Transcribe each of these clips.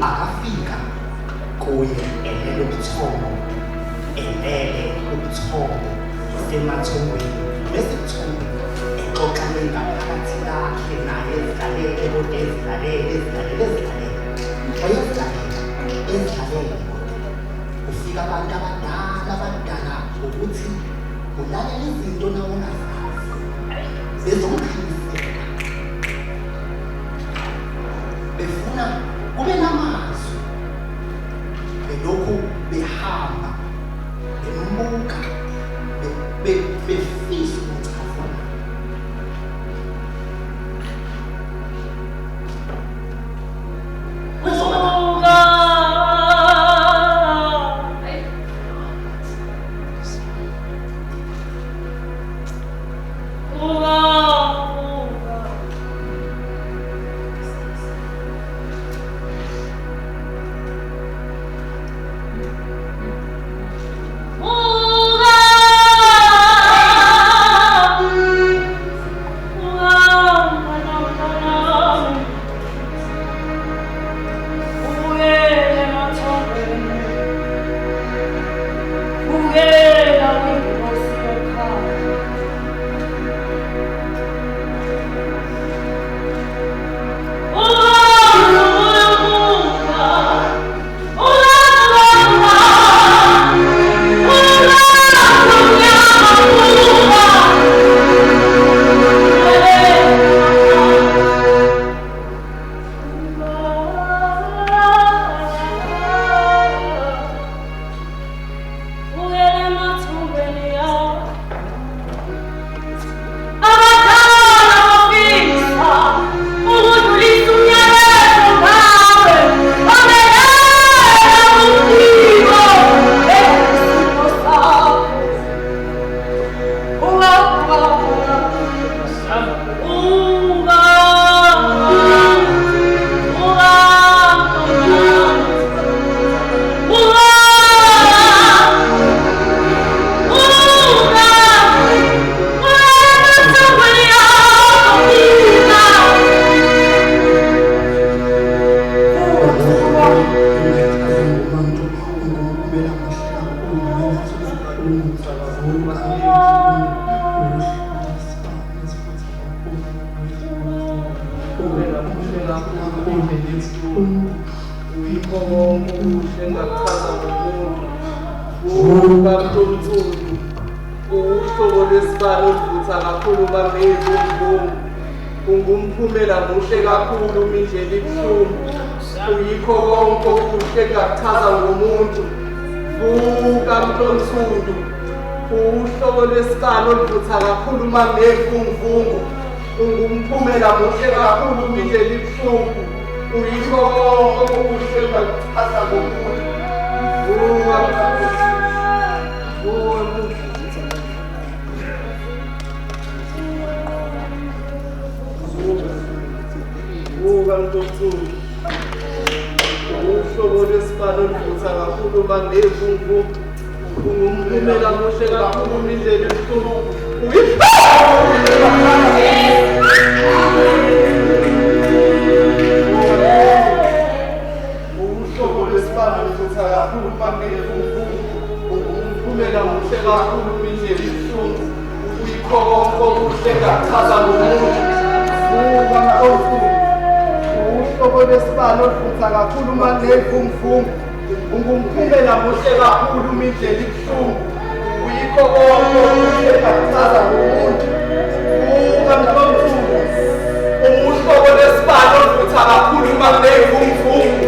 akafika kuye elele ubuthongo isemathongweni bese buthongo exoxane ngaphakathi lakhe naye ezidlalele kodwa ezidlalele kufika abantu abadala ukuthi ulalela izinto nawe ungazazi bezomkhlisela befuna kube namazwi belokhu behamba bembuka befisa ukuchazana Ungumphumela muhle kakhulu mindlela ibuhlungu uyikho konke okuhle ngachaza ngomuntu vuka mhlonsundu uhlobo lwesikalo oluvutha kakhulu mangevunguvungu ungumphumela muhle kakhulu mindlela ibuhlungu uyikho konke okuhle ngachaza ngomuntu vuka Mhlonsundu uhlobo lwesikalo oluvutha kakhulu mangevunguvungu ungumphumela muhle kakhulu mindlela ibuhlungu uhlobo lwesikalo oluvutha kakhulu mangevunguvungu ungumphumela muhle kakhulu mindlela ibuhlungu uyikho konke okuhle ngachaza ngomuntu vuka mhlonsundu uhlobo lwesibalo oluvutha kakhulu mangevunguvungu ungumphumela muhle kakhulu mindlela ibuhlungu uyikho konke okuhle ngachaza ngomuntu vuka mhlonsundu uhlobo lwesibalo oluvutha kakhulu mangevunguvungu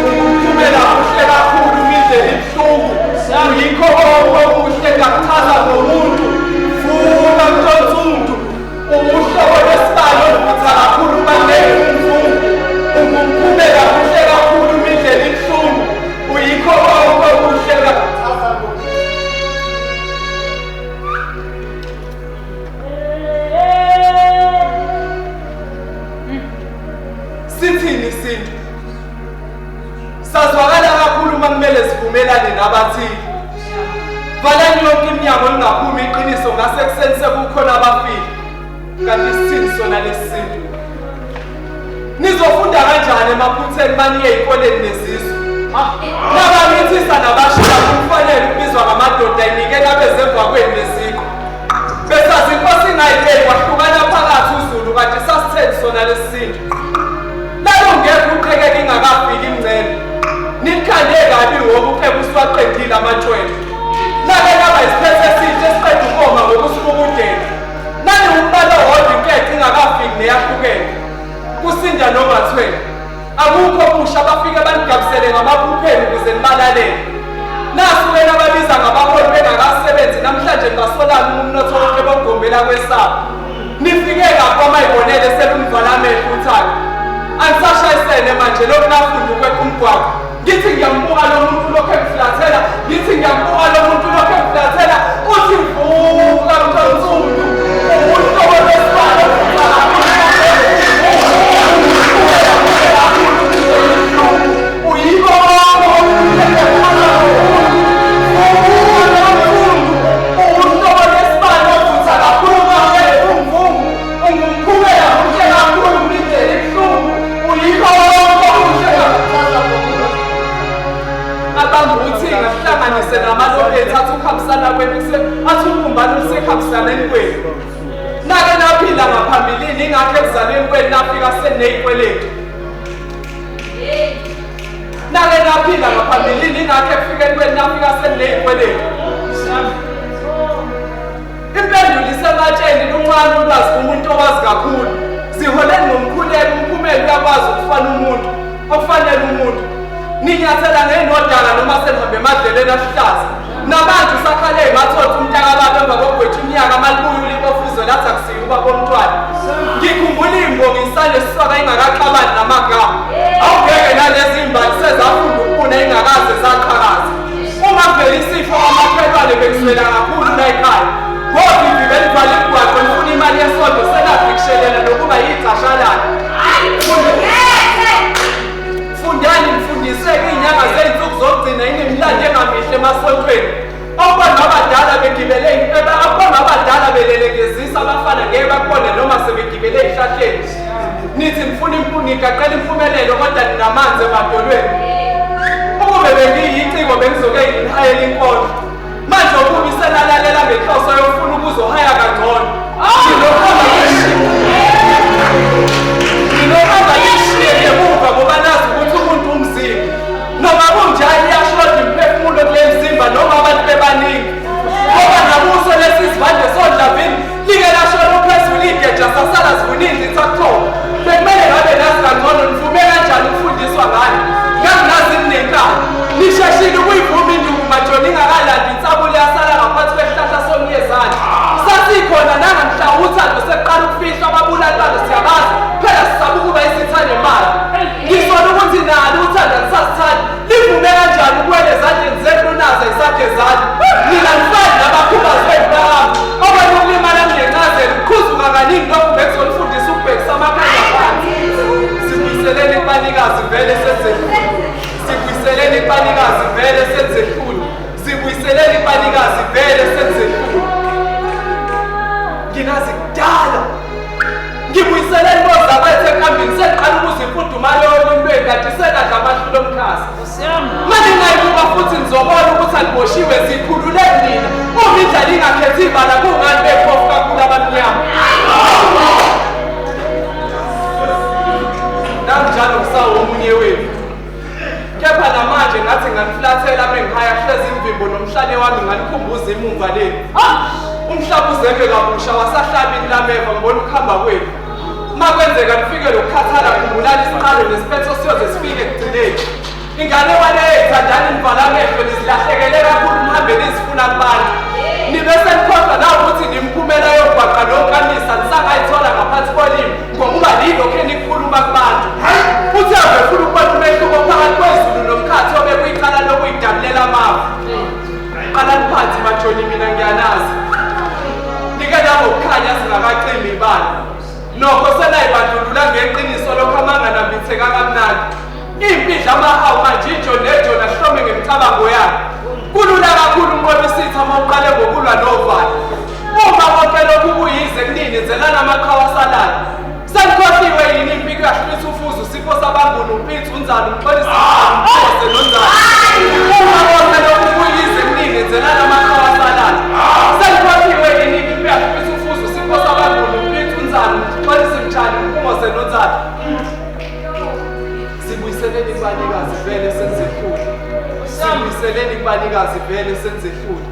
ungumphumela muhle kakhulu mindlela ibuhlungu uyikho konke okuhle ngachaza ngomuntu vuka mhlonsundu uhlobo lwesibalo oluvutha kakhulu mangevunguvungu ungumphumela muhle kakhulu mindlela ibuhlungu uyikho konke okuhle ngachaza ngomuntu sithini isintu sazwakala kakhulu makumele sivumelane nabathile valani yonke iminyango lingaphumi iqiniso ngasekuseni sekukhona abafile kanti sithini sona lesi sintu nizofunda kanjani kanjani emaphutheni baniye ey'koleni nezizwe? Nabamithisa nabashiya kufanele ukubizwa ngamadoda inikela bezemva kwenu neziko. Besazi inkosi ingayibeki wahlukana phakathi uZulu kanti sasitheni sona lesi sintu. Lalo ngeke uqhekeke ingakafiki imncele. Nikhande kabi ngoba uqhebe usiwaqedile amatshwele. Nake naba isiphethe esihle esiqeda ukoma ngokusuka ubudeni. Nani umbalo wodwa inketho ingakafiki neyahlukene. Kusinda nongathwele. Akukho okusha abafike banigabisele ngamaphupheni ukuze nibalalele. Nasu wena ababiza ngabaholi bengakasebenzi namhlanje basolana umnotho wonke bogombela kwesabo. Nifike kapho amayibonele selunivala amehlo uthando. Anisashayisene manje lokhu nafunda ukwekha umgwaqo. Ngithi ngiyambuka lo muntu lokhu emflathela. Ngithi ngiyambuka lo muntu lokhu emflathela. Uthi vuka mthonsundu. Uhlobo lesibalo ekuhambisaneni kwenu. Nake naphila ngaphambilini ingakho ekuzalweni kwenu nafika seney'kweletu. Nake naphila ngaphambilini ingakho ekufikeni kwenu nafika seney'kweletu. Impendulo isematsheni luncane ulwazi kumuntu owazi kakhulu. Ziholeni ngomkhuleko umphumela uyakwazi ukufana umuntu okufanele umuntu. Ninyathela ngey'nodala noma senihambe emadleleni aluhlaza. Nabantu sakhale mathothi umntaka babo emva kokugwetha iminyaka malibuye ulipofuzo lathi akusiyo ubaba omntwana. Ngikhumbula imbongi isale siswaka ingakaxabani namagama. Awungeke nalezi imbali sezafunda ukubuna ingakaze zaqhakaza. Uma vele isifo amakhelwane bekuswela kakhulu la ekhaya. Ngoba ivile livala imigwaqo nifuna imali yesonto senafikshelela nokuba yicashalana. Fundani mfundiseke iy'nyanga zey'nsuku zokugcina inemilando engamihle emasontweni. Abona abadala begibele abona abadala belelengezisa abafana ngeke bakubone noma sebegibele ey'hlahleni. Nithi ngicaqela impumelelo kodwa ninamanzi emadolweni. Ukube bengiyiciko bengizoke ngilihayela inkolo. Manje ukuba isenalalela ngenhloso yokufuna ukuzohaya kangcono. Nginokamba ngishiye ngemuva ngoba nazi ukuthi umuntu umzimba. Noma kunjani iyashoda imiphefumulo kule mzimba noma abantu bebaningi. Ngoba nabuso lesi sivande sodlavini like lashona uphezulu igeja sasala zivuningi ithakuthoma. Bekumele ngabe nazi kangcono nivume kanjani ukufundiswa ngani. Nganginazi ninenkani. Nisheshile ukuyivuma induku majoni ingakalandi insabule yasala ngaphansi kwesihlahla somyezane. Sasikhona nangamhla uthando seqala ukufihlwa ababulalalo siyabazi. Phela sisabe ukuba isithane imali. Ngisona ukuthi nalo uthando lisasithanda. Livume kanjani ukwele ezandleni zenu nazo isagezane. Nina nifani nabakhubazwe mntakami. Okwenye ukulimala ngencazelo kuqhuzuka kaningi lokhu bekuzolifundisa ukubhekisa amakhanda phansi. Sibuyiseleni kubanikazi vele senzekule. Sibuyiseleni kubanikazi vele senzekule. Sibuyiseleni kubanikazi vele senzekule. Nginazi kudala. Ngibuyiseleni boza bethe enkambini seqala ukuzimfudumala olwini kanti senadla amahlulo omkhazi. Manje ngayibuka futhi nizobona ukuthi aliboshiwe zikhululeni nina. Uma indlela ingakhethi ibala kungani bephofu kakhulu abamnyama. Nanjalo kusawo omunye wenu. Kepha namanje ngathi nganiflathela mengihaya hlezi imvimbo nomhlane wami nganikhumbuza imumva leni. Umhlaba uzeke kabusha wasahlabini lameva ngibona ukuhamba kwenu. Makwenzeka nifike lokukhathala khumbulani isiqalo nesiphetho siyoze sifike ekugcineni. Ingane wale ethandani nivala amehlo nizilahlekele kakhulu mhambeni izifuna kubantu. Nibese nikhohlwa na ukuthi nimphumela yogwaqa nonkamisa nisangayithola ngaphansi kolimi ngokuba yilokho enikhuluma kubantu. Uthi avefuna ukubona umehluko phakathi kwezulu nomkhathi obekuyicala lokuyidabulela amafu. Qalani phansi majoni mina ngiyanazi. Ngokukhanya singakacimi ibala. Nokho senayibandlulula ngeqiniso lokho amanganambitheka kamnandi. Impidla amahawu manje ijo nejona hlome ngemicabango yakhe. Kulula kakhulu umqobo isitha uma uqale ngokulwa novalo. Uma konke lokhu kuyize kunini zelana amaqhawe asalala. Senikhohliwe yini impiko yahlwisa ufuzo isipho sabanguni umpithu unzalo uxolisa umphose nonzalo uma wonke lokhu kuyize kuningi enzelana amakhawa asalala selikwakhiwe iningi impela futhi ufuzo siphosa abangulu umpithu unzalo uxolisa imtshani umpose nonzalo sibuyiseleni kubanikazi vele senzehlule sibuyiseleni kubanikazi vele senzehlule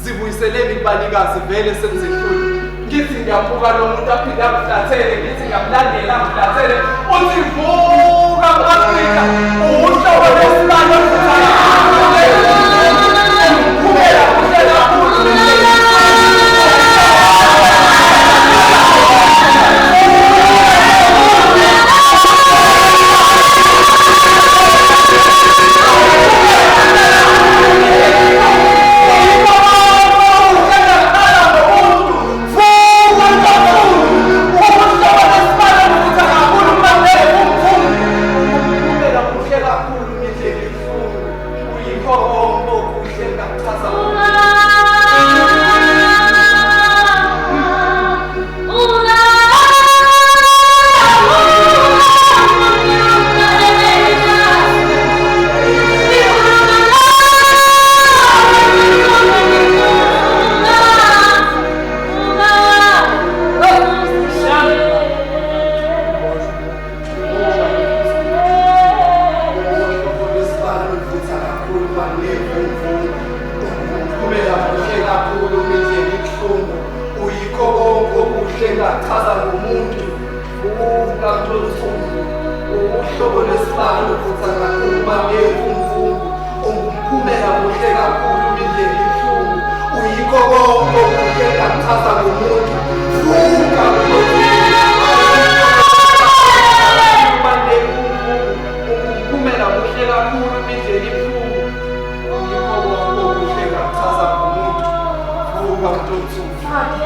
sibuyiseleni kubanikazi vele senzehlule ngithi ngiyabuka lo muntu aphinde akuhlathele ngithi ngiyamlandela akuhlathele uthi vuka Afrika uhlobo lesibalo futhana umphumela kuhle kakhulu Thank you.